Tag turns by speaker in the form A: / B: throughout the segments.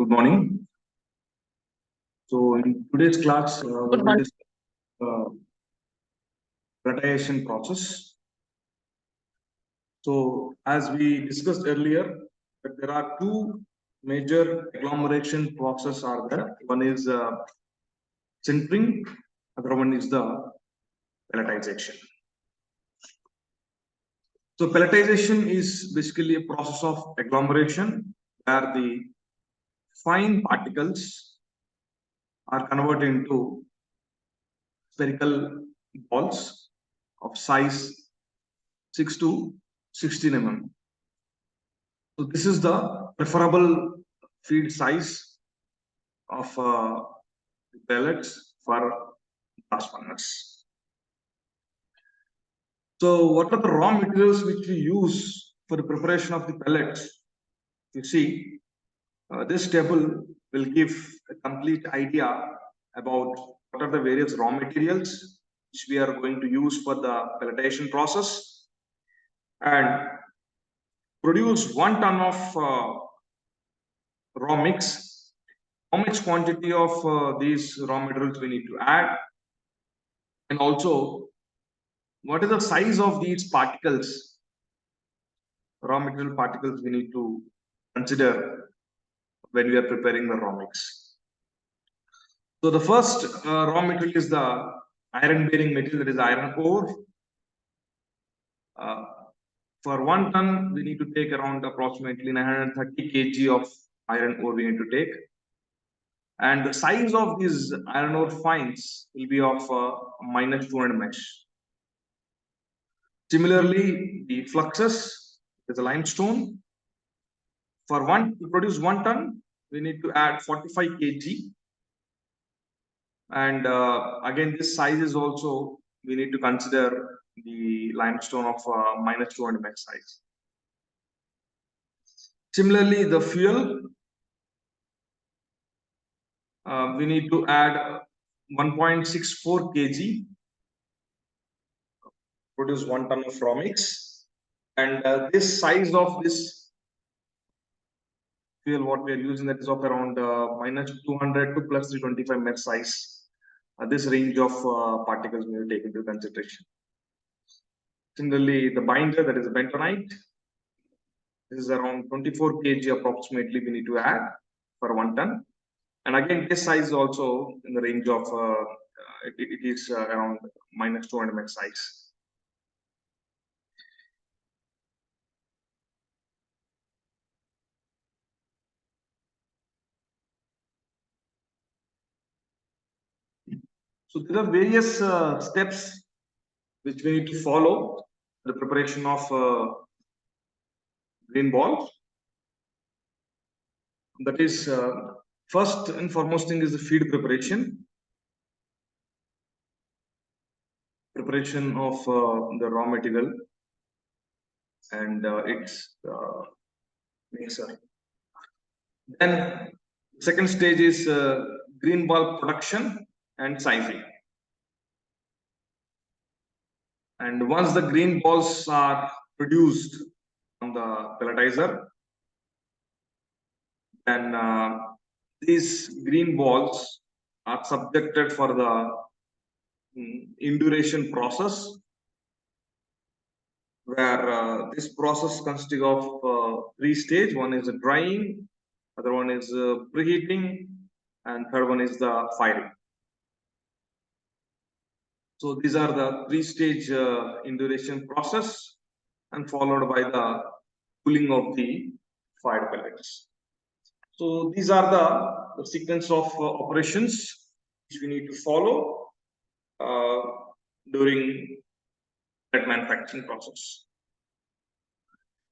A: Good morning. So in today's class, we will discuss pelletization process. So as we discussed earlier, that there are two major agglomeration process are there. One is sintering, other one is the pelletization. So pelletization is basically a process of agglomeration where the fine particles are converted into spherical balls of size 6 to 16 mm. So this is the preferable feed size of pellets for blast furnace. So what are the raw materials which we use for the preparation of the pellets? You see, this table will give a complete idea about what are the various raw materials which we are going to use for the pelletization process, and produce 1 ton of raw mix. How much quantity of these raw materials we need to add, and also what is the size of these particles, raw material particles we need to consider when we are preparing the raw mix. So the first raw material is the iron bearing material, that is iron ore. For 1 ton, we need to take around approximately 930 kg of iron ore we need to take. And the size of these iron ore fines will be of minus 200 mesh. Similarly, the fluxes is a limestone. To produce 1 ton, we need to add 45 kg. And again, this size is also, we need to consider the limestone of minus 200 mesh size. Similarly, the fuel, we need to add 1.64 kg, produce 1 ton of raw mix. And this size of this fuel, what we are using, that is of around minus 200 to plus 325 mesh size. This range of particles we will take into consideration. Similarly, the binder, that is bentonite, this is around 24 kg approximately we need to add for 1 ton. And again, this size is also in the range of it is around minus 200 mesh size. So there are various steps which we need to follow the preparation of green balls. That is, first and foremost thing is the feed preparation. Preparation of the raw material and its mixer. Then second stage is green ball production and sizing. And once the green balls are produced on the pelletizer, then these green balls are subjected for the induration process, where this process consists of 3 stages. One is drying, other one is preheating, and third one is the firing. So these are the 3-stage induration process, and followed by the cooling of the fired pellets. So these are the sequence of operations which we need to follow during pellet manufacturing process.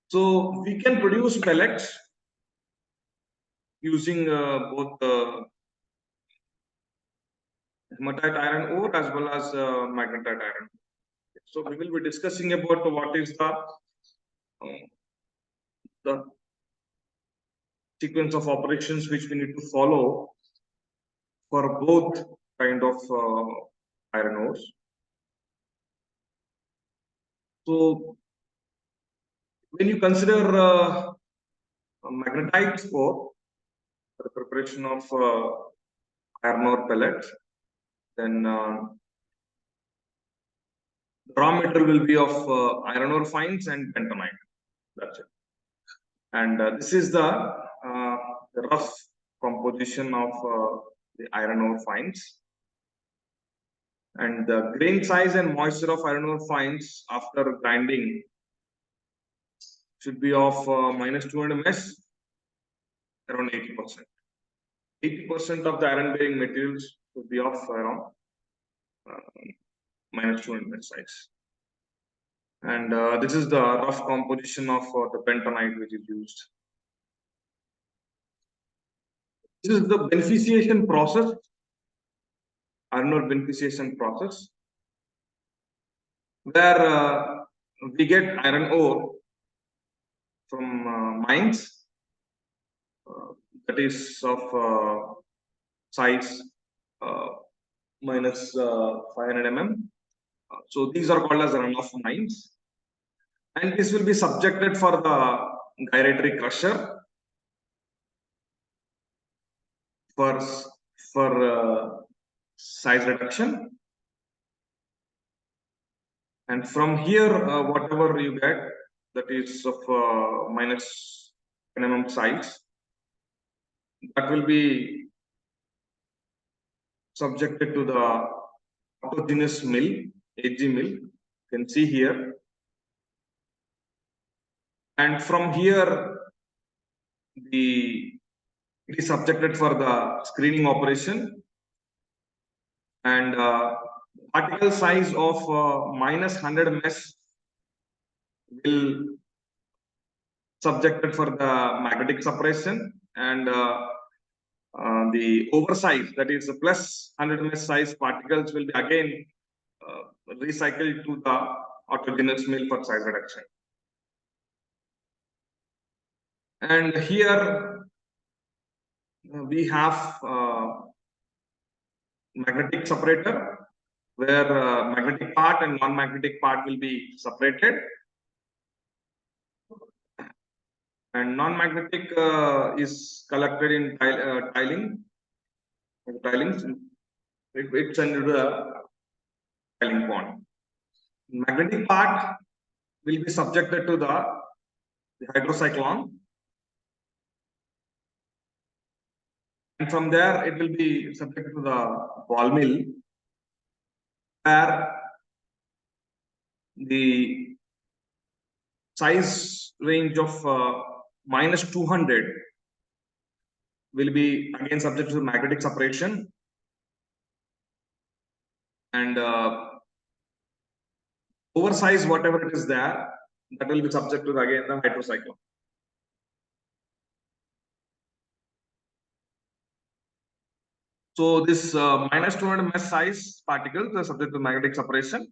A: So we can produce pellets using both hematite iron ore as well as magnetite iron. So we will be discussing about what is the sequence of operations which we need to follow for both kind of iron ores. So when you consider magnetite ore, the preparation of iron ore pellet. Then raw material will be of iron ore fines and bentonite. That's it. And this is the rough composition of the iron ore fines. And the grain size and moisture of iron ore fines after grinding should be of minus 200 mesh, around 80%. 80% of the iron bearing materials should be of around minus 200 mesh size. And this is the rough composition of the bentonite which is used. This is the beneficiation process, iron ore beneficiation process, where we get iron ore from mines that is of size minus 500 mm. So these are called as runoff mines, and this will be subjected for the gyratory crusher for size reduction. And from here, whatever you get, that is of minus 10 mm size, that will be subjected to the autogenous mill, AG mill. You can see here. And from here, it is subjected for the screening operation. And particle size of minus 100 mesh will subjected for the magnetic suppression, and the oversize, that is plus 100 mesh size particles, will be again recycled to the autogenous mill for size reduction. And here we have magnetic separator, where magnetic part and non-magnetic part will be separated. And non-magnetic is collected in tilings. It's under the tiling pond. Magnetic part will be subjected to the hydrocyclone, and from there it will be subjected to the ball mill, where the size range of minus 200 will be again subject to magnetic separation, and oversize, whatever it is there, that will be subject to again the hydrocyclone. So this minus 200 mesh size particles are subject to magnetic separation,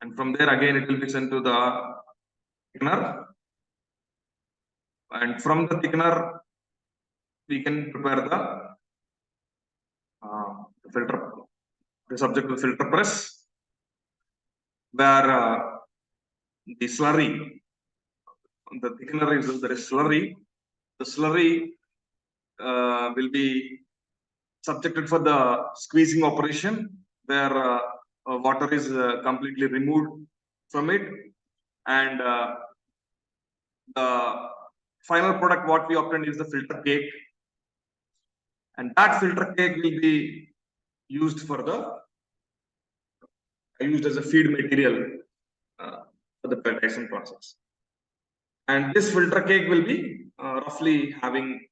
A: and from there again it will be sent to the thickener, and from the thickener we can prepare the filter, the subject to filter press, where the slurry, the thickener is there is slurry. The slurry will be subjected for the squeezing operation, where water is completely removed from it, and the final product what we obtain is the filter cake, and that filter cake will be used as a feed material for the pelletization process. And this filter cake will be roughly having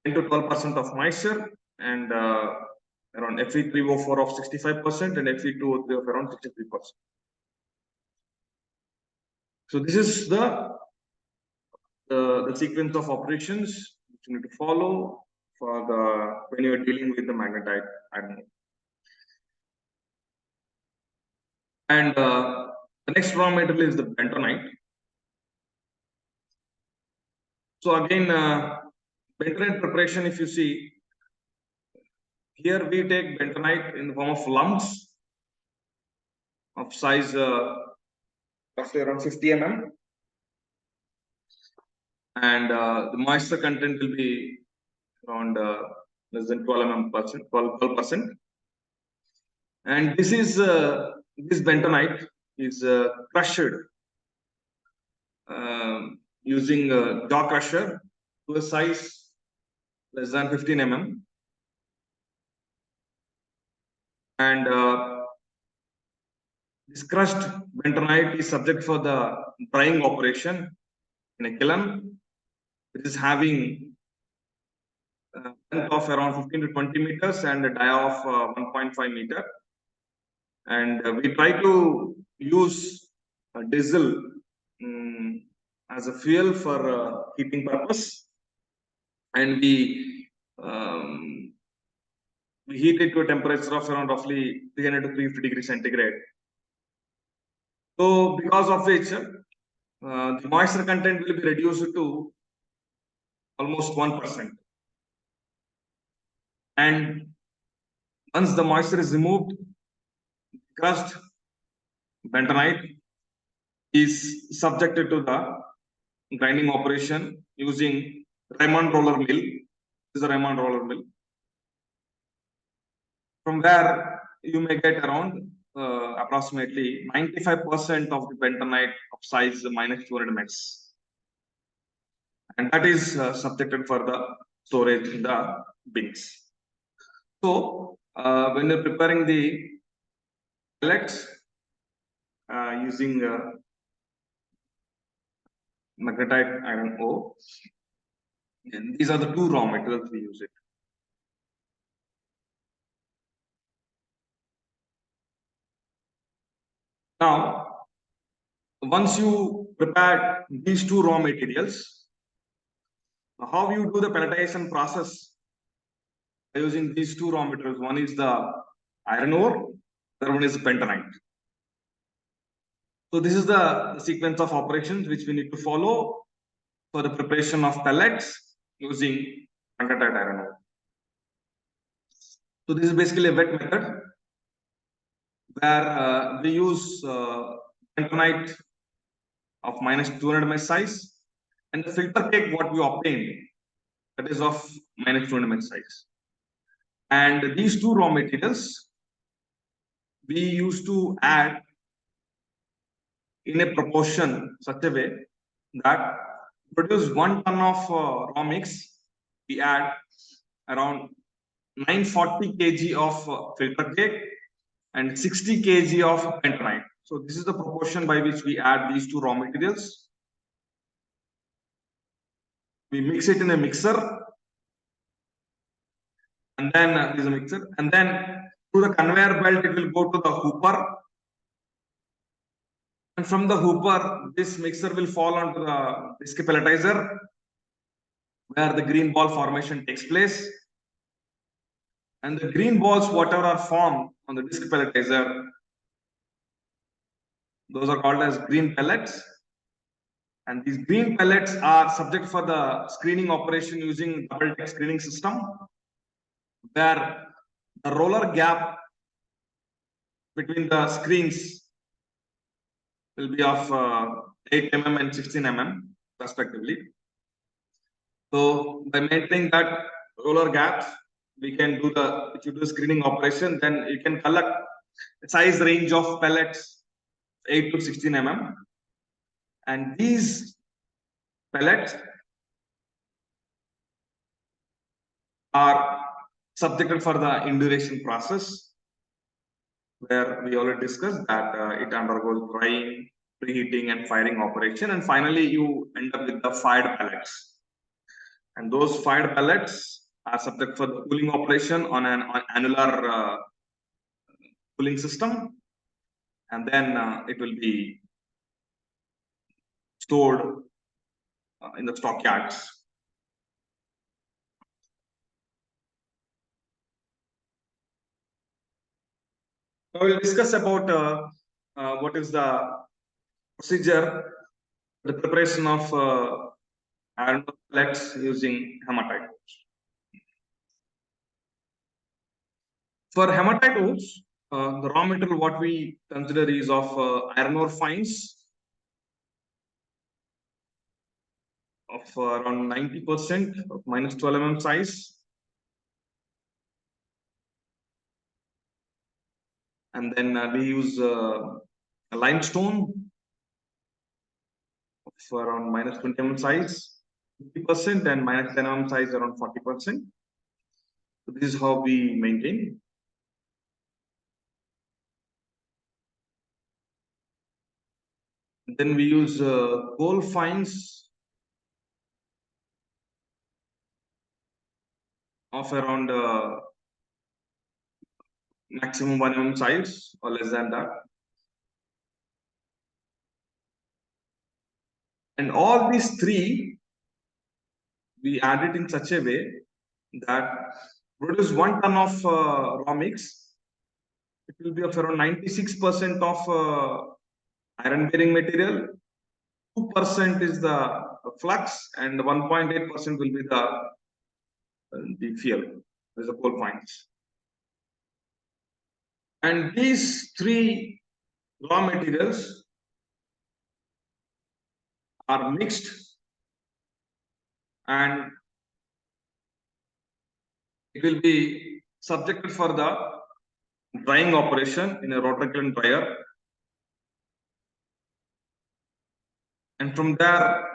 A: 10 to 12% of moisture, and around Fe3O4 of 65% and Fe2O3 of around 63%. So this is the sequence of operations which you need to follow when you are dealing with the magnetite iron ore. And the next raw material is the bentonite. So again, bentonite preparation, if you see, here we take bentonite in the form of lumps of size roughly around 50 mm, and the moisture content will be around less than 12%. And this is this bentonite is crushed using a jaw crusher to a size less than 15 mm, and this crushed bentonite is subject for the drying operation in a kiln, which is having length of around 15 to 20 meters and a dia of 1.5 meter. And we try to use diesel as a fuel for heating purpose, and we heat it to a temperature of around roughly 300 to 350 degrees centigrade. So because of which the moisture content will be reduced to almost 1%. And once the moisture is removed, crushed bentonite is subjected to the grinding operation using Raymond roller mill. This is a Raymond roller mill, from where you may get around approximately 95% of the bentonite of size minus 200 mx, and that is subjected for the storage in the bins. So when you're preparing the pellets using magnetite iron ore, and these are the two raw materials we use it. Now, once you prepare these two raw materials, how you do the pelletization process by using these two raw materials? One is the iron ore, the other one is bentonite. So this is the sequence of operations which we need to follow for the preparation of pellets using magnetite iron ore. So this is basically a wet method where we use bentonite of minus 200 mm size, and the filter cake what we obtained, that is of minus 200 mm size. And these two raw materials we used to add in a proportion such a way that produce 1 ton of raw mix, we add around 940 kg of filter cake and 60 kg of bentonite. So this is the proportion by which we add these two raw materials. We mix it in a mixer, and then this is a mixer, and then through the conveyor belt it will go to the hooper, and from the hooper this mixer will fall onto the disc pelletizer, where the green ball formation takes place, and the green balls whatever are formed on the disc pelletizer, those are called as green pellets. And these green pellets are subject for the screening operation using double deck screening system, where the roller gap between the screens will be of 8 mm and 16 mm respectively. So by maintaining that roller gaps, we can do the, if you do screening operation, then you can collect a size range of pellets 8 to 16 mm, and these pellets are subjected for the induration process, where we already discussed that it undergoes drying, preheating, and firing operation, and finally you end up with the fired pellets. And those fired pellets are subject for the cooling operation on an annular cooling system, and then it will be stored in the stockyards. Now we'll discuss about what is the procedure, the preparation of iron pellets using hematite ores. For hematite ores, the raw material what we consider is of iron ore fines, of around 90% of minus 12 mm size. And then we use a limestone of around minus 20 mm size, 50%, and minus 10 mm size around 40%. So this is how we maintain. Then we use coal fines of around maximum 1 mm size or less than that. And all these three, we add it in such a way that produce 1 ton of raw mix. It will be of around 96% of iron bearing material, 2% is the flux, and 1.8% will be the fuel, the coal fines. And these three raw materials are mixed, and it will be subjected for the drying operation in a rotary kiln dryer. And from there,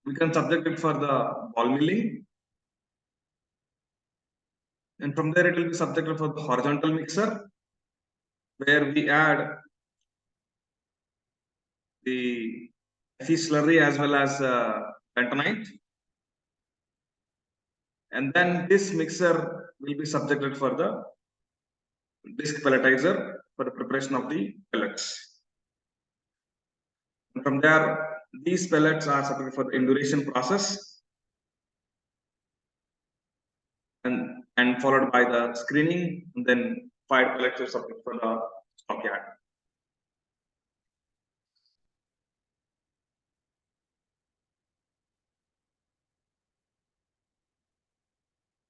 A: we can subject it for the ball milling. And from there, it will be subjected for the horizontal mixer, where we add the Fe slurry as well as bentonite. And then this mixer will be subjected for the disc pelletizer for the preparation of the pellets. And from there, these pellets are subjected for the induration process and followed by the screening, and then fired pellets are subjected for the stockyard.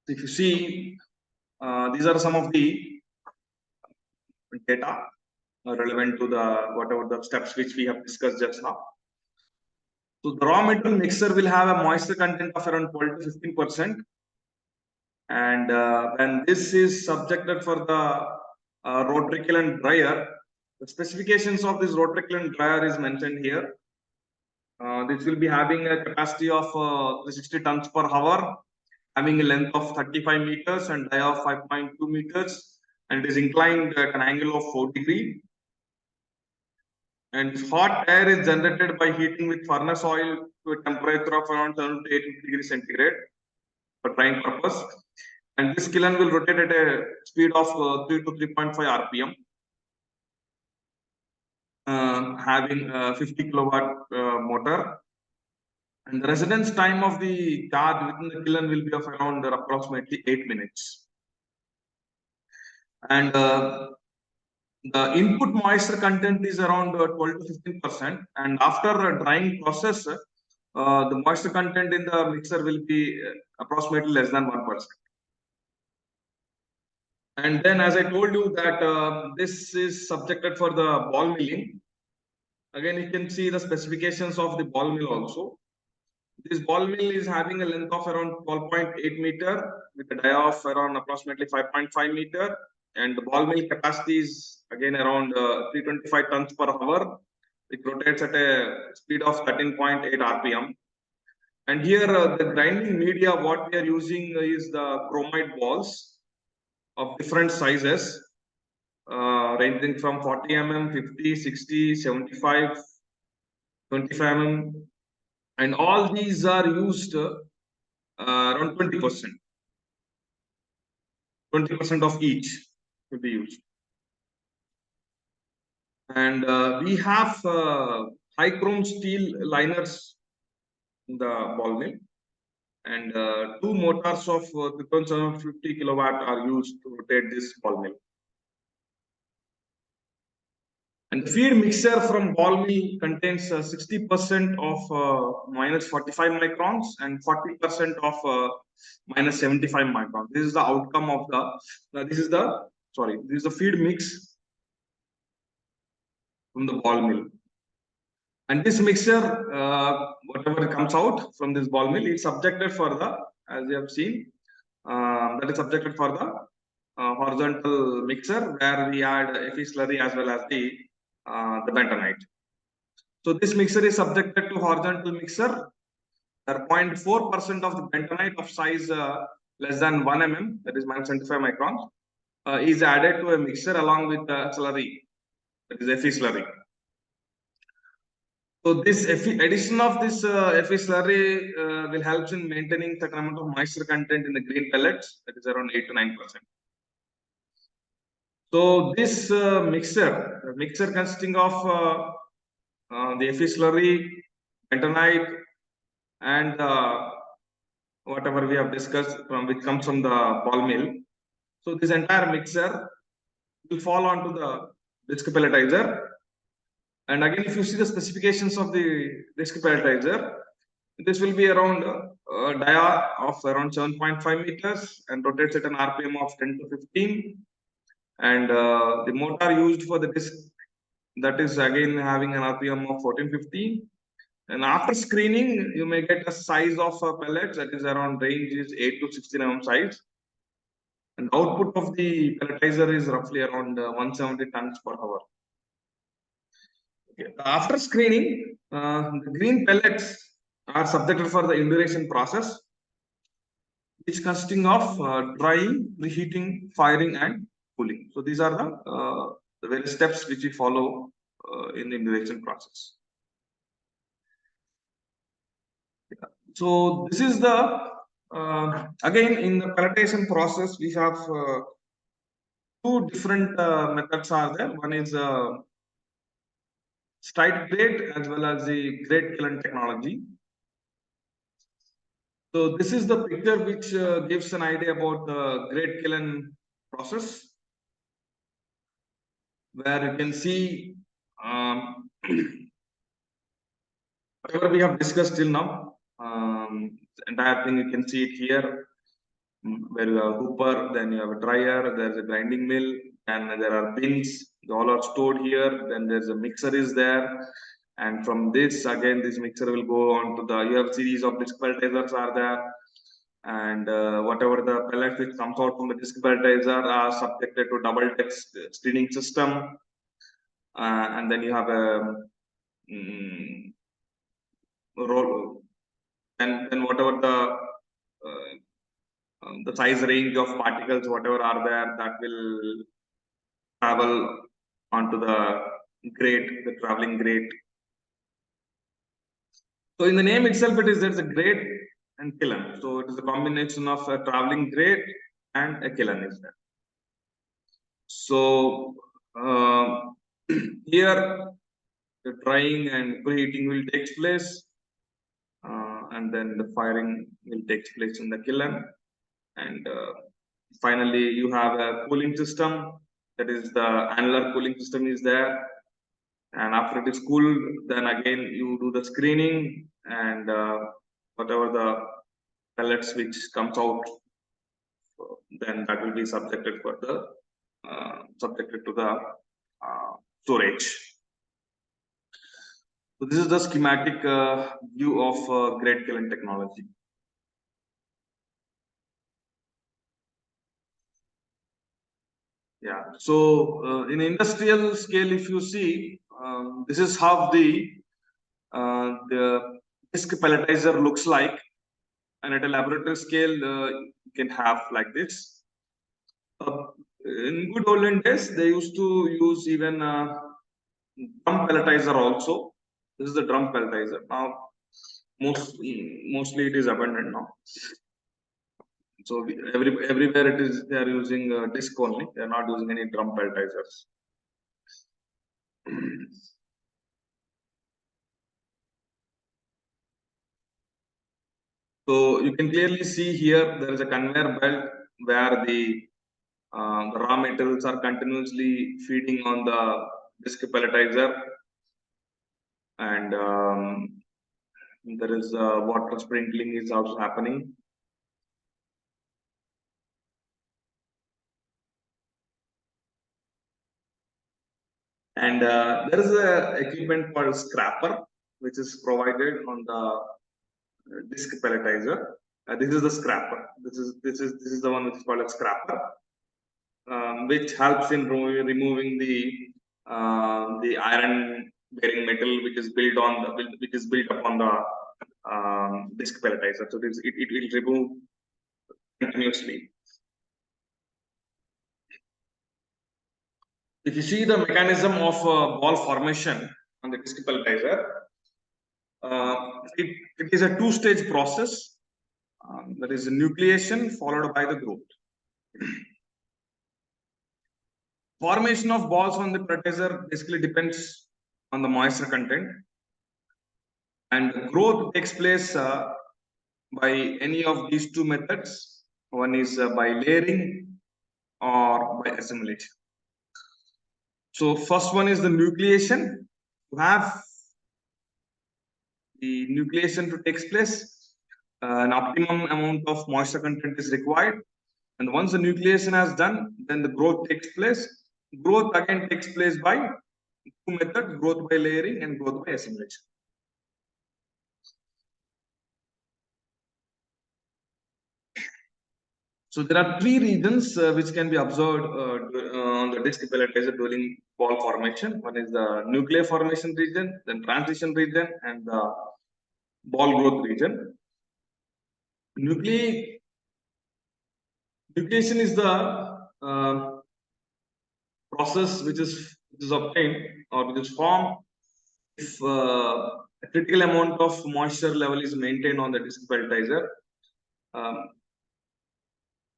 A: If you see, these are some of the data relevant to the whatever the steps which we have discussed just now. So the raw material mixer will have a moisture content of around 12 to 15%, and when this is subjected for the rotary kiln dryer, the specifications of this rotary kiln dryer is mentioned here. This will be having a capacity of 60 tons per hour, having a length of 35 meters and dia of 5.2 meters, and it is inclined at an angle of 4 degrees. And hot air is generated by heating with furnace oil to a temperature of around 7 to 8 degrees centigrade for drying purpose. And this kiln will rotate at a speed of 3 to 3.5 rpm, having a 50 kilowatt motor. And the residence time of the charge within the kiln will be of around approximately 8 minutes. And the input moisture content is around 12 to 15%. And after a drying process, the moisture content in the mixer will be approximately less than 1%. And then, as I told you, that this is subjected for the ball milling. Again, you can see the specifications of the ball mill also. This ball mill is having a length of around 12.8 meter with a dia of around approximately 5.5 meter, and the ball mill capacity is again around 325 tons per hour. It rotates at a speed of 13.8 rpm. And here the grinding media what we are using is the chromite balls of different sizes, ranging from 40 mm, 50, 60, 75, 25 mm. And all these are used around 20%. 20% of each will be used. And we have high chrome steel liners in the ball mill. And two motors of 750 kilowatt are used to rotate this ball mill. And the feed mixture from ball mill contains 60% of minus 45 microns and 40% of minus 75 microns. This is the outcome of this is the feed mix from the ball mill. And this mixture, whatever comes out from this ball mill, is subjected for the, as you have seen, that is subjected for the horizontal mixer, where we add Fe slurry as well as the bentonite. So this mixer is subjected to horizontal mixer. 0.4% of the bentonite of size less than 1 mm, that is minus 75 microns, is added to a mixer along with the slurry, that is Fe slurry. So this addition of this Fe slurry will help in maintaining certain amount of moisture content in the green pellets, that is around 8 to 9%. So this mixer consisting of the Fe slurry, bentonite, and whatever we have discussed from which comes from the ball mill. So this entire mixer will fall onto the disc pelletizer. And again, if you see the specifications of the disc pelletizer, this will be around dia of around 7.5 meters and rotates at an RPM of 10 to 15. And the motor used for the disc, that is again having an RPM of 1450. And after screening, you may get a size of pellets that is around range is 8 to 16 mm size. And output of the pelletizer is roughly around 170 tons per hour. Okay. After screening, the green pellets are subjected for the induration process, which consisting of drying, reheating, firing, and cooling. So these are the various steps which we follow in the induration process. Yeah. So this is the again in the pelletization process we have two different methods are there. One is straight grate as well as the grate kiln technology. So this is the picture which gives an idea about the grate kiln process, where you can see whatever we have discussed till now. The entire thing you can see it here, where you have a hooper, then you have a dryer, there's a grinding mill, and there are bins. They all are stored here. Then there's a mixer is there, and from this again, this mixer will go on to the. You have series of disc pelletizers are there, and whatever the pellets which comes out from the disc pelletizer are subjected to double text screening system, and then you have a roll, and then whatever the size range of particles, whatever are there, that will travel onto the grate, the traveling grate. So in the name itself, it is there's a grate and kiln. So it is a combination of a traveling grate and a kiln is there. So here the drying and preheating will take place, and then the firing will take place in the kiln, and finally you have a cooling system, that is the annular cooling system is there, and after it is cooled, then again you do the screening, and whatever the pellets which comes out, then that will be subjected for the subjected to the storage. So this is the schematic view of grate kiln technology. Yeah. So in industrial scale, if you see, this is how the disc pelletizer looks like, and at a laboratory scale, you can have like this. In good olden days, they used to use even drum pelletizer also. This is the drum pelletizer. Now, mostly it is abandoned now. So everywhere it is, they are using disc only. They are not using any drum pelletizers. So you can clearly see here there is a conveyor belt where the raw materials are continuously feeding on the disc pelletizer, and there is water sprinkling is also happening. And there is a equipment called scrapper. which is provided on the disc pelletizer. This is the scraper. This is the one which is called a scraper, which helps in removing the iron bearing metal which is built on the which is built upon the disc pelletizer. So it will remove continuously. If you see the mechanism of ball formation on the disc pelletizer, it is a two-stage process. That is nucleation followed by the growth. Formation of balls on the pelletizer basically depends on the moisture content, and the growth takes place by any of these two methods. One is by layering or by assimilation. So first one is the nucleation. To have the nucleation to take place, an optimum amount of moisture content is required. And once the nucleation has done, then the growth takes place. Growth again takes place by two methods: growth by layering and growth by assimilation. So there are three regions which can be observed on the disc pelletizer during ball formation. One is the nuclear formation region, then transition region, and the ball growth region. Nucleation is the process which is obtained or which is formed if a critical amount of moisture level is maintained on the disc pelletizer.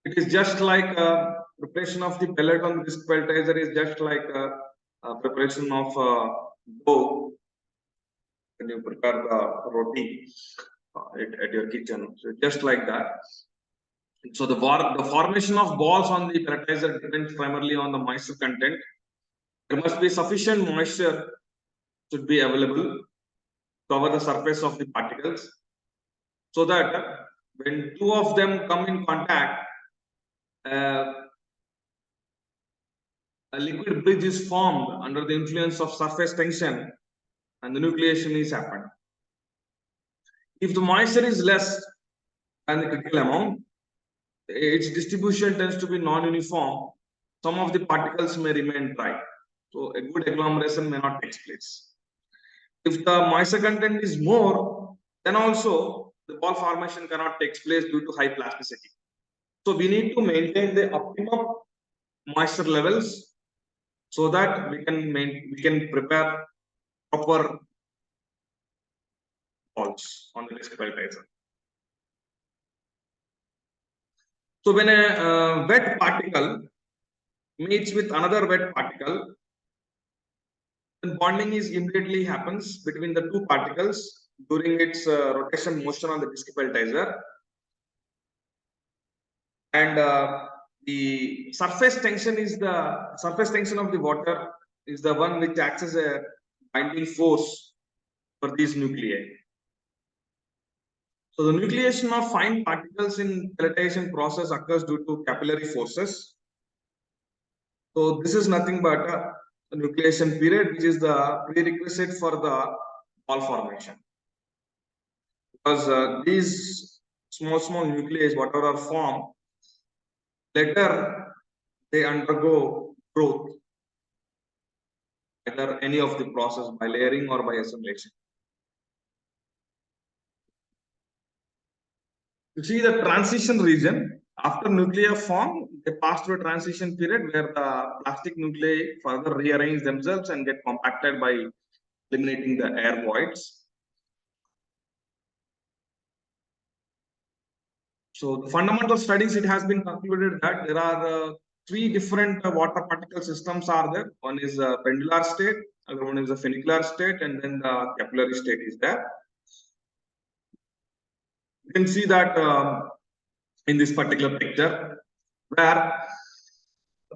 A: It is just like preparation of the pellet on the disc pelletizer is just like preparation of dough when you prepare the roti at your kitchen. So just like that. So the formation of balls on the pelletizer depends primarily on the moisture content. There must be sufficient moisture should be available to cover the surface of the particles, so that when two of them come in contact, a liquid bridge is formed under the influence of surface tension and the nucleation is happened. If the moisture is less than the critical amount, its distribution tends to be non-uniform. Some of the particles may remain dry, so a good agglomeration may not take place. If the moisture content is more, then also the ball formation cannot take place due to high plasticity. So we need to maintain the optimum moisture levels so that we can prepare proper balls on the disc pelletizer. So when a wet particle meets with another wet particle, then bonding is immediately happens between the two particles during its rotation motion on the disc pelletizer, and the surface tension of the water is the one which acts as a binding force for these nuclei. So the nucleation of fine particles in pelletization process occurs due to capillary forces. So this is nothing but a nucleation period, which is the prerequisite for the ball formation. Because these small nuclei, whatever are formed, later they undergo growth, either any of the process by layering or by assimilation. You see the transition region, after nuclei form, they pass through a transition period where the plastic nuclei further rearrange themselves and get compacted by eliminating the air voids. So the fundamental studies, it has been concluded that there are three different water particle systems are there. One is a pendular state, other one is a funicular state, and then the capillary state is there. You can see that in this particular picture, where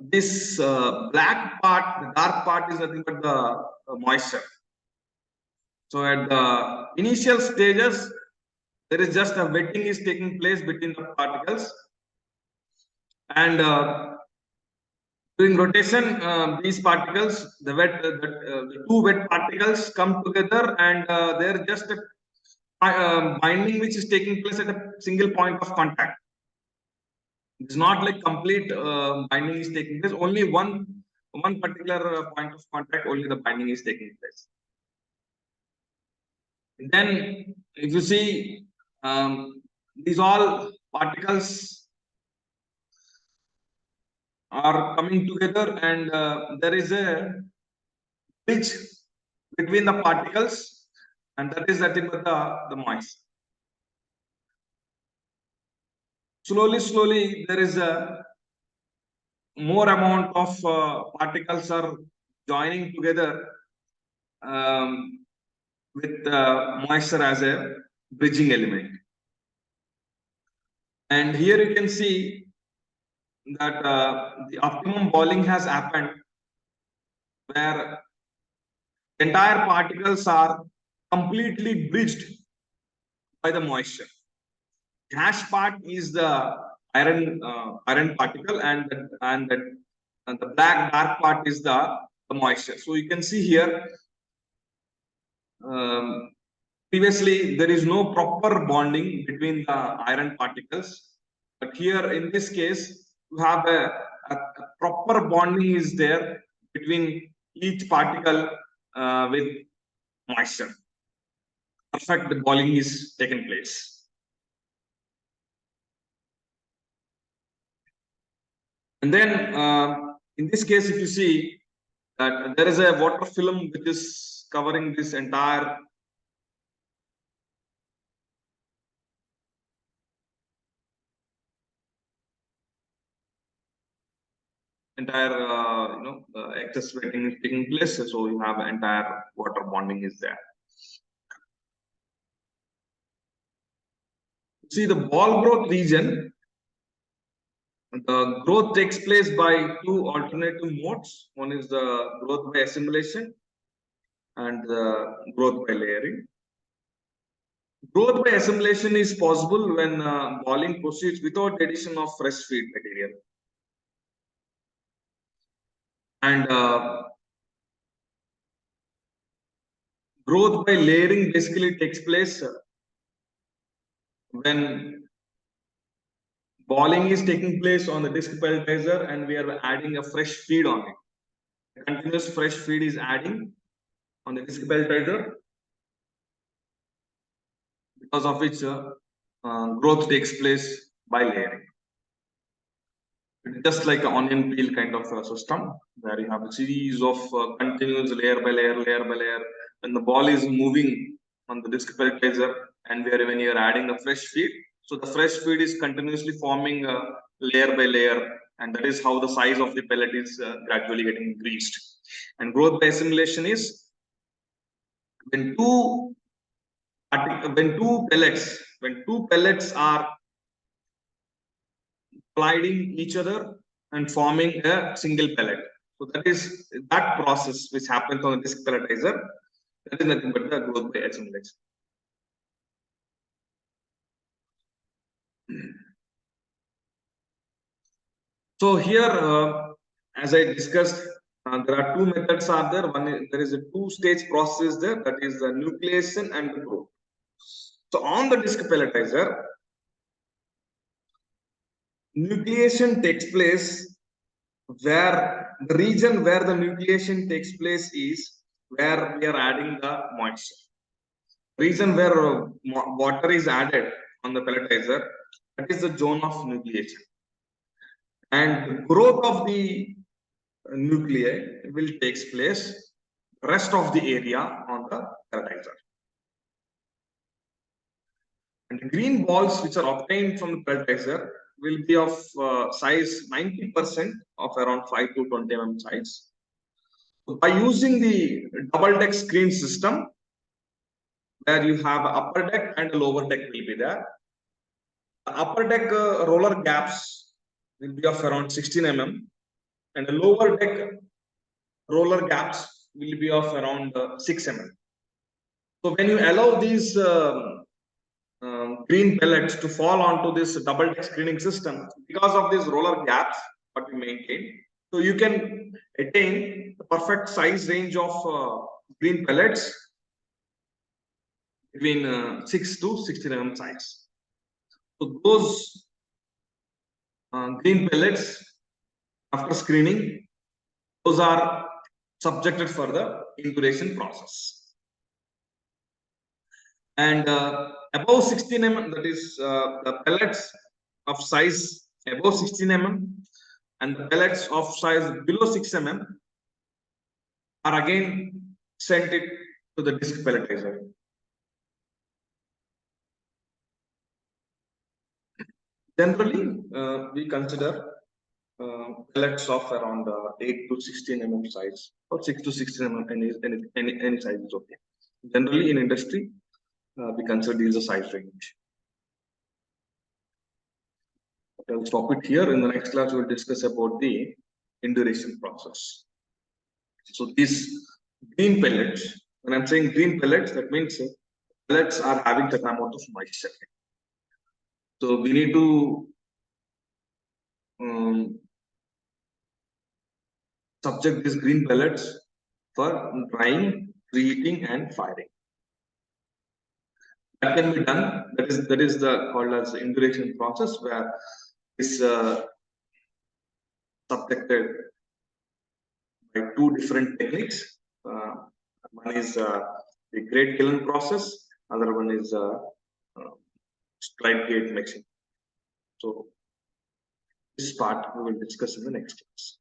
A: this black part, the dark part is nothing but the moisture. So at the initial stages, there is just a wetting is taking place between the particles, and During rotation, these particles, the two wet particles come together, and they're just a binding which is taking place at a single point of contact. It's not like complete binding is taking place. Only one particular point of contact, only the binding is taking place. Then, if you see, these all particles are coming together, and there is a bridge between the particles, and that is nothing but the moisture. Slowly, there is a more amount of particles are joining together with moisture as a bridging element. And here you can see that the optimum boiling has happened, where entire particles are completely bridged by the moisture. Gas part is the iron particle, and the black dark part is the moisture. So you can see here, previously there is no proper bonding between the iron particles, but here in this case you have a proper bonding is there between each particle with moisture. Perfect the bonding is taken place. And then in this case, if you see that there is a water film which is covering this entire excess wetting is taking place, so you have entire water bonding is there. See the ball growth region, the growth takes place by two alternative modes. One is the growth by assimilation and the growth by layering. Growth by assimilation is possible when balling proceeds without addition of fresh feed material. And growth by layering basically takes place when balling is taking place on the disc pelletizer and we are adding a fresh feed on it. A continuous fresh feed is adding on the disc pelletizer, because of which growth takes place by layering. It's just like an onion peel kind of system, where you have a series of continuous layer by layer. When the ball is moving on the disc pelletizer, and when you are adding a fresh feed, so the fresh feed is continuously forming layer by layer, and that is how the size of the pellet is gradually getting increased. And growth by assimilation is when two pellets are colliding each other and forming a single pellet. So that is that process which happens on the disc pelletizer. That is nothing but the growth by assimilation. So here, as I discussed, there are two methods are there. There is a two-stage process there, that is the nucleation and the growth. So on the disc pelletizer, nucleation takes place where the region where the nucleation takes place is where we are adding the moisture. Region where water is added on the pelletizer, that is the zone of nucleation. And the growth of the nuclei will take place rest of the area on the pelletizer. And the green balls which are obtained from the pelletizer will be of size 90% of around 5 to 20 mm size. So by using the double deck screen system, where you have upper deck and a lower deck will be there. The upper deck roller gaps will be of around 16 mm, and the lower deck roller gaps will be of around 6 mm. So when you allow these green pellets to fall onto this double deck screening system, because of these roller gaps what we maintain, So you can attain the perfect size range of green pellets between 6 to 16 mm size. So those green pellets, after screening, those are subjected for the induration process. And above 16 mm, that is the pellets of size above 16 mm and the pellets of size below 6 mm are again sent it to the disc pelletizer. Generally, we consider pellets of around 8 to 16 mm size or 6 to 16 mm, any size is okay. Generally, in industry, we consider these a size range. I'll stop it here. In the next class, we'll discuss about the induration process. So these green pellets, when I'm saying green pellets, that means pellets are having certain amount of moisture. So we need to subject these green pellets for drying, preheating, and firing. That can be done. That is the called as the induration process, where is subjected by two different techniques. One is the grate kiln process. Other one is stride gate mixing. So this part we will discuss in the next class.